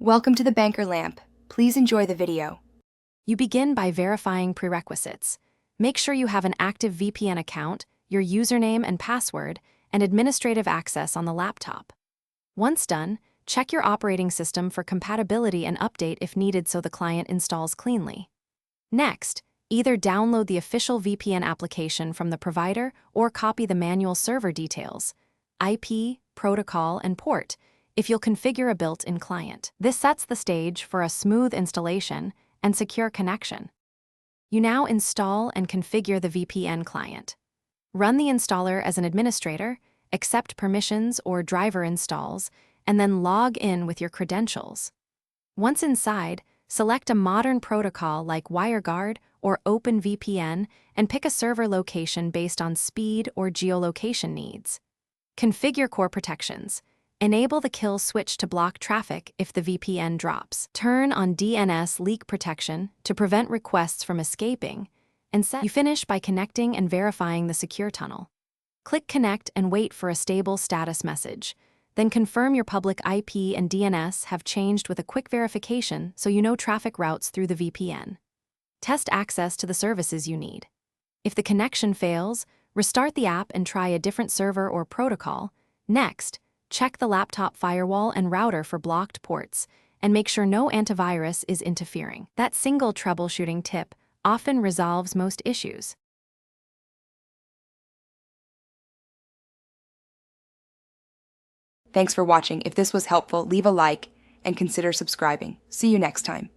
Welcome to the Banker Lamp. Please enjoy the video. You begin by verifying prerequisites. Make sure you have an active VPN account, your username and password, and administrative access on the laptop. Once done, check your operating system for compatibility and update if needed so the client installs cleanly. Next, either download the official VPN application from the provider or copy the manual server details, IP, protocol, and port, if you'll configure a built-in client. This sets the stage for a smooth installation and secure connection. You now install and configure the VPN client. Run the installer as an administrator, accept permissions or driver installs, and then log in with your credentials. Once inside, select a modern protocol like WireGuard or OpenVPN and pick a server location based on speed or geolocation needs. Configure core protections. Enable the kill switch to block traffic if the VPN drops. Turn on DNS leak protection to prevent requests from escaping, and you finish by connecting and verifying the secure tunnel. Click Connect and wait for a stable status message. Then confirm your public IP and DNS have changed with a quick verification so you know traffic routes through the VPN. Test access to the services you need. If the connection fails, restart the app and try a different server or protocol. Next, check the laptop firewall and router for blocked ports, and make sure no antivirus is interfering. That single troubleshooting tip often resolves most issues. Thanks for watching. If this was helpful, leave a like and consider subscribing. See you next time.